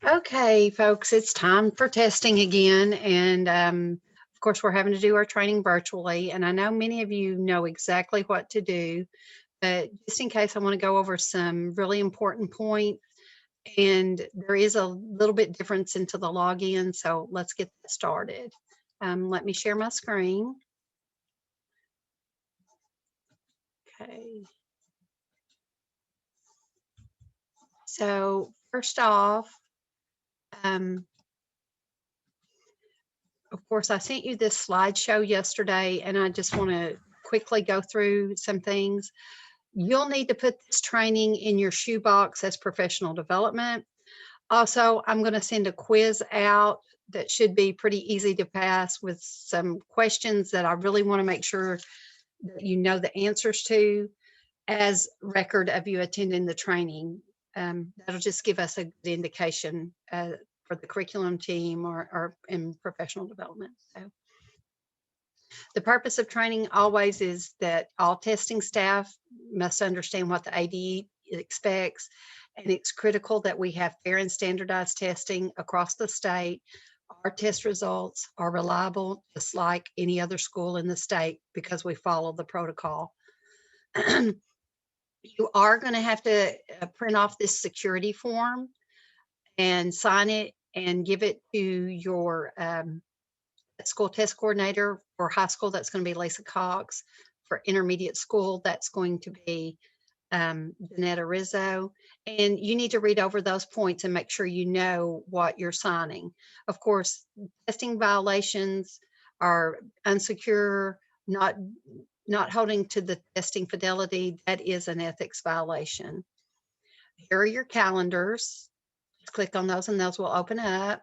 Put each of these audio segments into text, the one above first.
Okay, folks, it's time for testing again. And of course, we're having to do our training virtually. And I know many of you know exactly what to do, but just in case, I want to go over some really important points. And there is a little bit difference into the login. So let's get started. Let me share my screen. Okay. So first off, of course, I sent you this slideshow yesterday, and I just want to quickly go through some things. You'll need to put this training in your shoebox as professional development. Also, I'm going to send a quiz out that should be pretty easy to pass with some questions that I really want to make sure that you know the answers to as record of you attending the training. That'll just give us a good indication for the curriculum team or in professional development. So the purpose of training always is that all testing staff must understand what the AD expects, and it's critical that we have fair and standardized testing across the state. Our test results are reliable, just like any other school in the state, because we follow the protocol. You are going to have to print off this security form and sign it and give it to your school test coordinator. For high school, that's going to be Lisa Cox. For intermediate school, that's going to be Danetta Rizzo. And you need to read over those points and make sure you know what you're signing. Of course, testing violations are unsecure, not holding to the testing fidelity. That is an ethics violation. Here are your calendars. Just click on those and those will open up.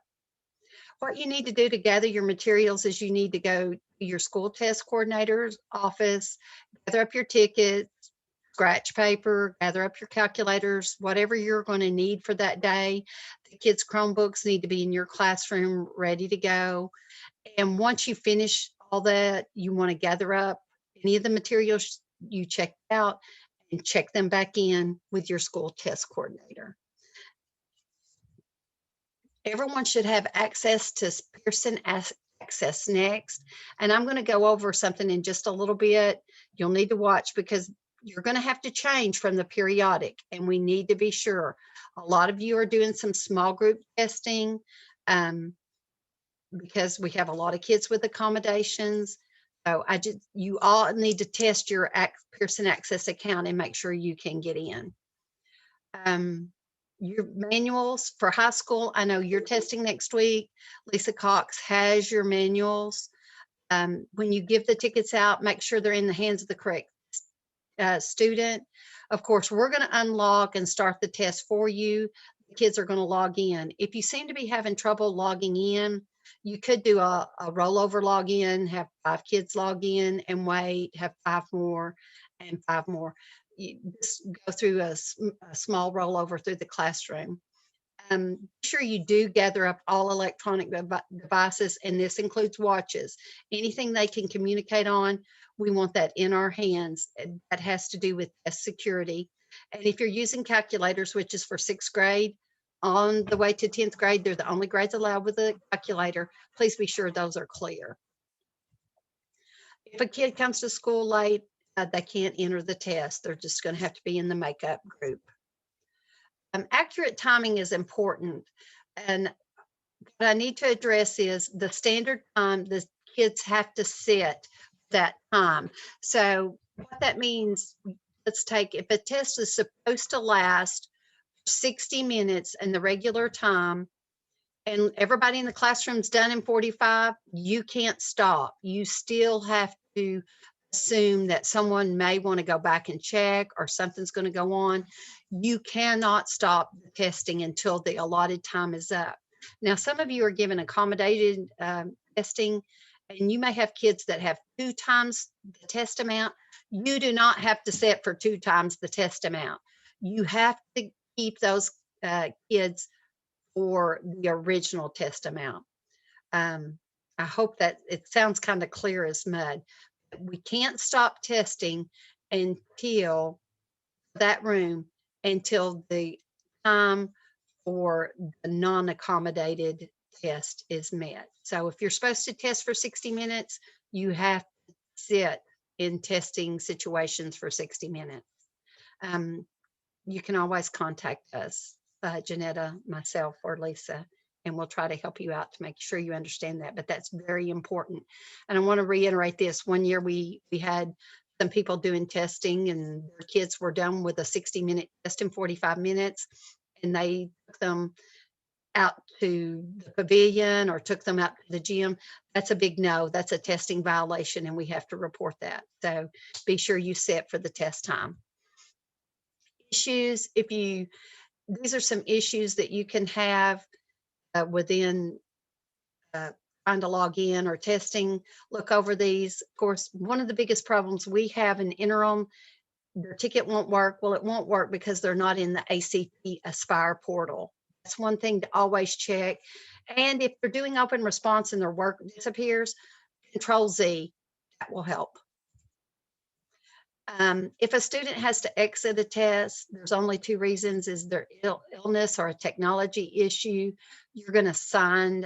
What you need to do to gather your materials is you need to go to your school test coordinator's office, gather up your tickets, scratch paper, gather up your calculators, whatever you're going to need for that day. The kids' Chromebooks need to be in your classroom ready to go. And once you finish all that, you want to gather up any of the materials you checked out and check them back in with your school test coordinator. Everyone should have access to Pearson Access Next. And I'm going to go over something in just a little bit. You'll need to watch because you're going to have to change from the periodic, and we need to be sure. A lot of you are doing some small group testing because we have a lot of kids with accommodations. So you all need to test your Pearson Access account and make sure you can get in. Your manuals for high school, I know you're testing next week. Lisa Cox has your manuals. When you give the tickets out, make sure they're in the hands of the correct student. Of course, we're going to unlock and start the test for you. The kids are going to log in. If you seem to be having trouble logging in, you could do a rollover login, have 5 kids log in and wait, have 5 more and 5 more. You just go through a small rollover through the classroom. Be sure you do gather up all electronic devices, and this includes watches. Anything they can communicate on, we want that in our hands. That has to do with test security. And if you're using calculators, which is for 6th grade, on the way to 10th grade, they're the only grades allowed with a calculator. Please be sure those are clear. If a kid comes to school late, they can't enter the test. They're just going to have to be in the makeup group. Accurate timing is important. And what I need to address is the standard time the kids have to set that time. So what that means, let's take, if a test is supposed to last 60 minutes and the regular time, and everybody in the classroom's done in 45, you can't stop. You still have to assume that someone may want to go back and check or something's going to go on. You cannot stop the testing until the allotted time is up. Now, some of you are given accommodated testing, and you may have kids that have 2 times the test amount. You do not have to set for 2 times the test amount. You have to keep those kids for the original test amount. I hope that it sounds kind of clear as mud. We can't stop testing until that room until the time or the non-accommodated test is met. So if you're supposed to test for 60 minutes, you have to sit in testing situations for 60 minutes. You can always contact us, Janetta, myself, or Lisa, and we'll try to help you out to make sure you understand that. But that's very important. And I want to reiterate this. One year we had some people doing testing, and their kids were done with a 60-minute test in 45 minutes, and they took them out to the pavilion or took them out to the gym. That's a big no. That's a testing violation, and we have to report that. So be sure you set for the test time. Issues, these are some issues that you can have within trying to log in or testing. Look over these. Of course, one of the biggest problems we have in interim, their ticket won't work. Well, it won't work because they're not in the ACT Aspire portal. That's one thing to always check. And if they're doing open response and their work disappears, Control Z, that will help. If a student has to exit a test, there's only two reasons: is there illness or a technology issue. You're going to sign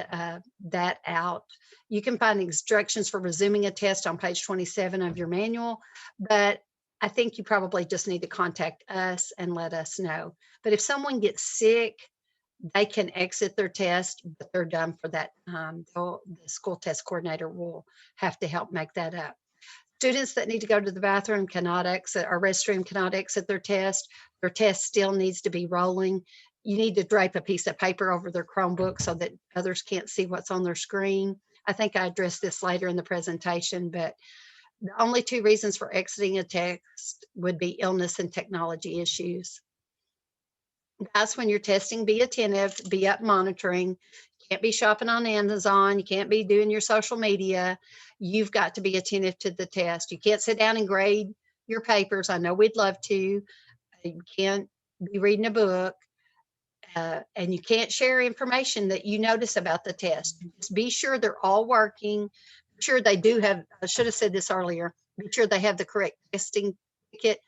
that out. You can find instructions for resuming a test on page 27 of your manual, but I think you probably just need to contact us and let us know. But if someone gets sick, they can exit their test, but they're done for that time. The school test coordinator will have to help make that up. Students that need to go to the bathroom cannot exit, or restroom cannot exit their test still needs to be rolling. You need to drape a piece of paper over their Chromebook so that others can't see what's on their screen. I think I addressed this later in the presentation, but the only two reasons for exiting a test would be illness and technology issues. Guys, when you're testing, be attentive, be up monitoring. You can't be shopping on Amazon. You can't be doing your social media. You've got to be attentive to the test. You can't sit down and grade your papers. I know we'd love to. You can't be reading a book. And you can't share information that you notice about the test. Just be sure they're all working. Be sure they do have, I should have said this earlier, be sure they have the correct testing ticket.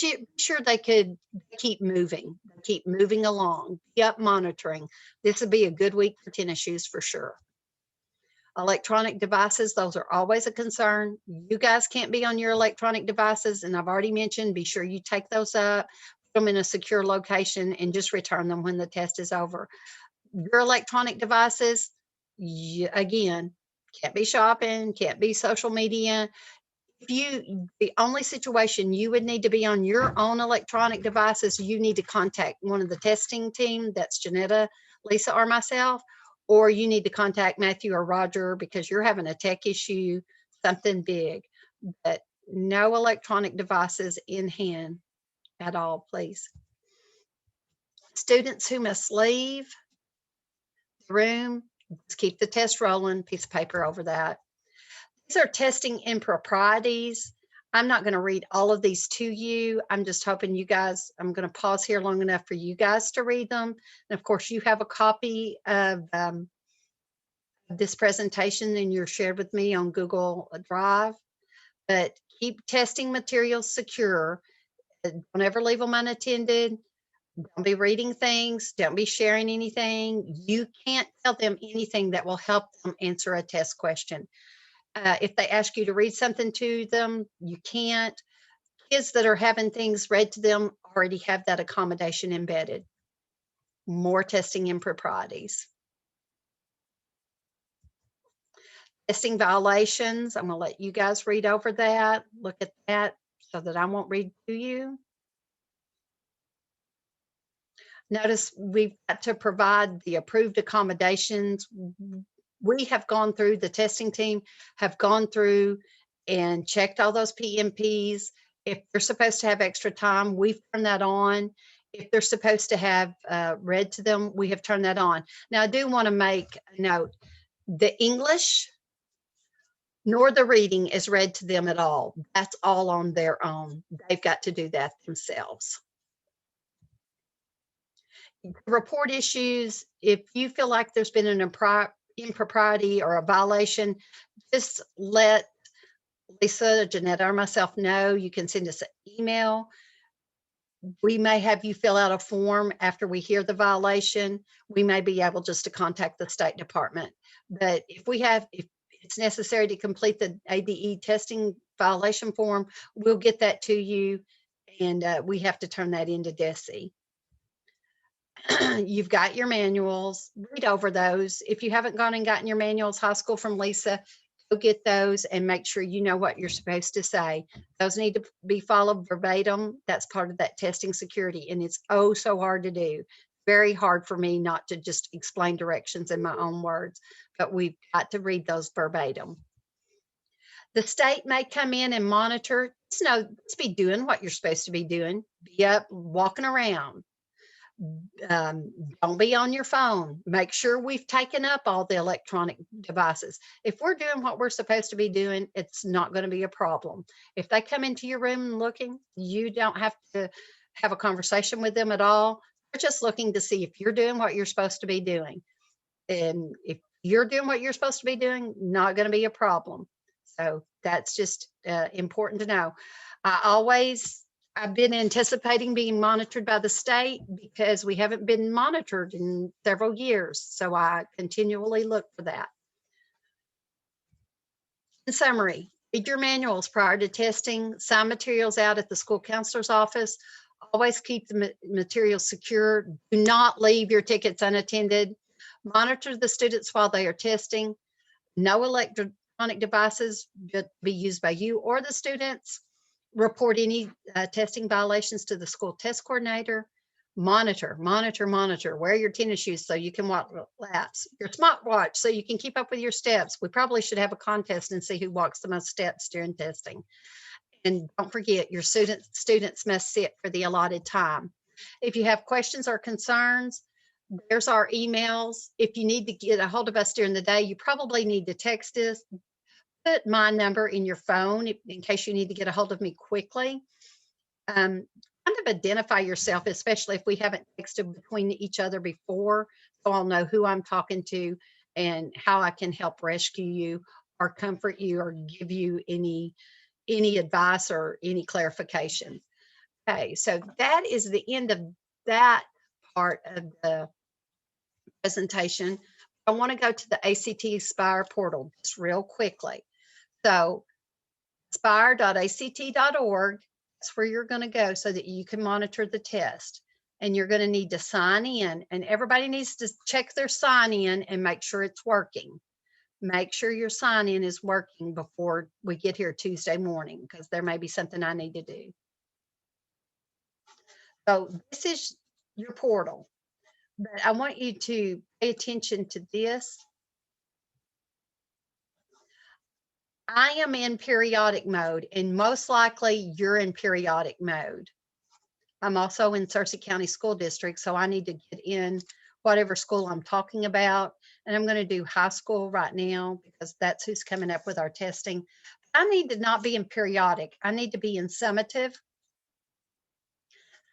Be sure they could keep moving along, be up monitoring. This would be a good week for tennis shoes for sure. Electronic devices, those are always a concern. You guys can't be on your electronic devices, and I've already mentioned, be sure you take those up, put them in a secure location, and just return them when the test is over. Your electronic devices, again, can't be shopping, can't be social media. The only situation you would need to be on your own electronic devices, you need to contact one of the testing team. That's Janetta, Lisa, or myself, or you need to contact Matthew or Roger because you're having a tech issue, something big. But no electronic devices in hand at all, please. Students who must leave the room, just keep the test rolling, piece of paper over that. These are testing improprieties. I'm not going to read all of these to you. I'm just hoping you guys, I'm going to pause here long enough for you guys to read them. And of course, you have a copy of this presentation and you're shared with me on Google Drive. But keep testing materials secure. Don't ever leave them unattended. Don't be reading things. Don't be sharing anything. You can't tell them anything that will help them answer a test question. If they ask you to read something to them, you can't. Kids that are having things read to them already have that accommodation embedded. More testing improprieties. Testing violations, I'm going to let you guys read over that. Look at that so that I won't read to you. Notice we've got to provide the approved accommodations. We have gone through, the testing team have gone through and checked all those PMPs. If they're supposed to have extra time, we've turned that on. If they're supposed to have read to them, we have turned that on. Now, I do want to make a note. The English nor the reading is read to them at all. That's all on their own. They've got to do that themselves. Report issues. If you feel like there's been an impropriety or a violation, just let Lisa, Janetta, or myself know. You can send us an email. we may have you fill out a form after we hear the violation. We may be able just to contact the State Department. But if it's necessary to complete the ABE testing violation form, we'll get that to you, and we have to turn that into DESE. You've got your manuals, read over those. If you haven't gone and gotten your manuals, high school from Lisa, go get those and make sure you know what you're supposed to say. Those need to be followed verbatim. That's part of that testing security, and it's oh so hard to do. Very hard for me not to just explain directions in my own words, but we've got to read those verbatim. The state may come in and monitor. Just be doing what you're supposed to be doing. Be up, walking around. Don't be on your phone. Make sure we've taken up all the electronic devices. If we're doing what we're supposed to be doing, it's not going to be a problem. If they come into your room and looking, you don't have to have a conversation with them at all. They're just looking to see if you're doing what you're supposed to be doing. And if you're doing what you're supposed to be doing, not going to be a problem. So that's just important to know. I've been anticipating being monitored by the state because we haven't been monitored in several years. So I continually look for that. In summary, read your manuals prior to testing, sign materials out at the school counselor's office, always keep the materials secure, do not leave your tickets unattended, monitor the students while they are testing, no electronic devices be used by you or the students. Report any testing violations to the school test coordinator. Monitor. Wear your tennis shoes so you can walk laps. Your smartwatch so you can keep up with your steps. We probably should have a contest and see who walks the most steps during testing. And don't forget, your students must sit for the allotted time. If you have questions or concerns, there's our emails. If you need to get a hold of us during the day, you probably need to text us. Put my number in your phone in case you need to get a hold of me quickly. Kind of identify yourself, especially if we haven't texted between each other before, so I'll know who I'm talking to and how I can help rescue you or comfort you or give you any advice or any clarification. Okay, so that is the end of that part of the presentation. I want to go to the ACT Aspire portal just real quickly. So aspire.act.org, that's where you're going to go so that you can monitor the test. And you're going to need to sign in, and everybody needs to check their sign in and make sure it's working. Make sure your sign in is working before we get here Tuesday morning, because there may be something I need to do. So this is your portal, but I want you to pay attention to this. I am in periodic mode, and most likely you're in periodic mode. I'm also in Searcy County School District, so I need to get in whatever school I'm talking about. And I'm going to do high school right now because that's who's coming up with our testing. I need to not be in periodic. I need to be in summative.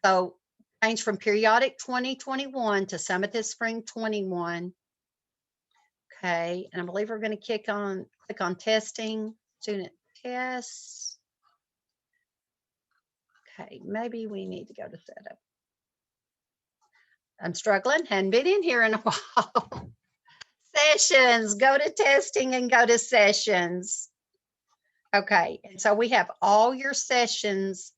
So change from periodic 2021 to summative spring 21. Okay, and I believe we're going to click on testing, student tests. Okay, maybe we need to go to setup. I'm struggling, hadn't been in here in a while. Sessions, go to testing and go to sessions. Okay, and so we have all your sessions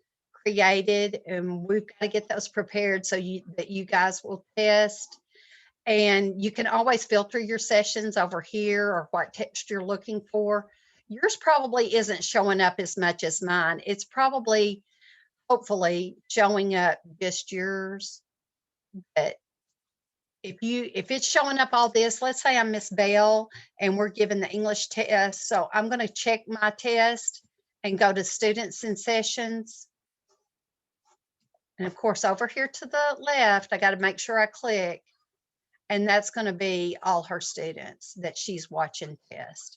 created, and we've got to get those prepared so that you guys will test. And you can always filter your sessions over here or what text you're looking for. Yours probably isn't showing up as much as mine. It's probably, hopefully, showing up just yours. But if it's showing up all this, let's say I'm Miss Bell and we're given the English test. So I'm going to check my test and go to students and sessions. And of course, over here to the left, I got to make sure I click. And that's going to be all her students that she's watching test.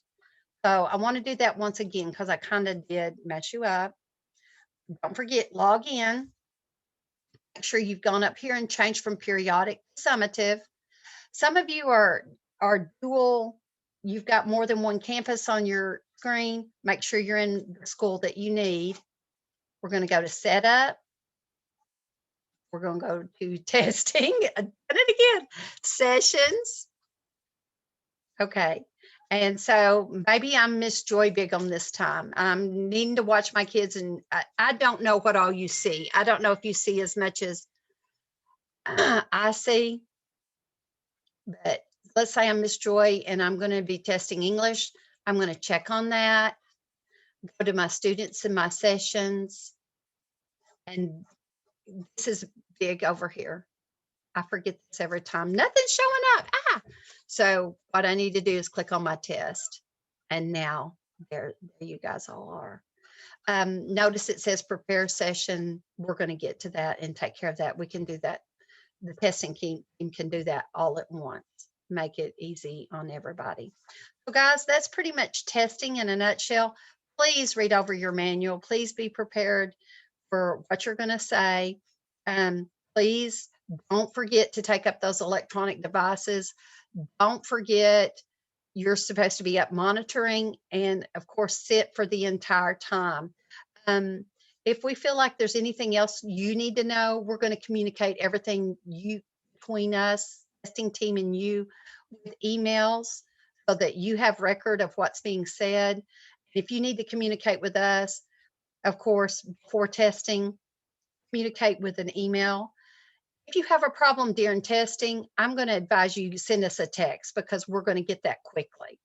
So I want to do that once again because I kind of did mess you up. Don't forget, log in. Make sure you've gone up here and changed from periodic to summative. Some of you are dual. You've got more than one campus on your screen. Make sure you're in the school that you need. We're going to go to setup. we're going to go to testing. I did it again. Sessions. Okay. And so maybe I'm Miss Joy Big on this time. I'm needing to watch my kids, and I don't know what all you see. I don't know if you see as much as I see, but let's say I'm Miss Joy and I'm going to be testing English. I'm going to check on that, go to my students in my sessions, and this is big over here. I forget this every time. Nothing's showing up. So what I need to do is click on my test. And now there you guys all are. Notice it says prepare session. We're going to get to that and take care of that. We can do that. The testing team can do that all at once. Make it easy on everybody. So guys, that's pretty much testing in a nutshell. Please read over your manual. Please be prepared for what you're going to say. Please don't forget to take up those electronic devices. Don't forget you're supposed to be up monitoring, and of course sit for the entire time. If we feel like there's anything else you need to know, we're going to communicate everything between us, testing team, and you with emails so that you have record of what's being said. If you need to communicate with us, of course, before testing, communicate with an email. If you have a problem during testing, I'm going to advise you to send us a text because we're going to get that quickly.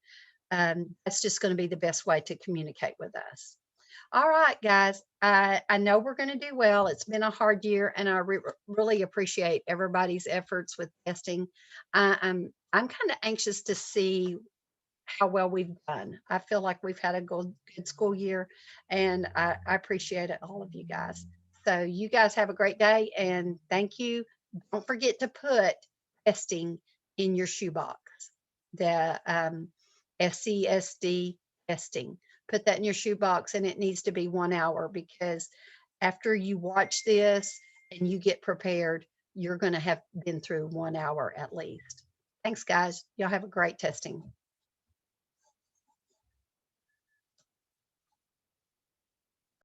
That's just going to be the best way to communicate with us. All right, guys, I know we're going to do well. It's been a hard year, and I really appreciate everybody's efforts with testing. I'm kind of anxious to see how well we've done. I feel like we've had a good school year, and I appreciate it, all of you guys. So you guys have a great day, and thank you. Don't forget to put testing in your shoebox, the SCSD testing. Put that in your shoebox, and it needs to be 1 hour, because after you watch this and you get prepared, you're going to have been through 1 hour at least. Thanks, guys. Y'all have a great testing.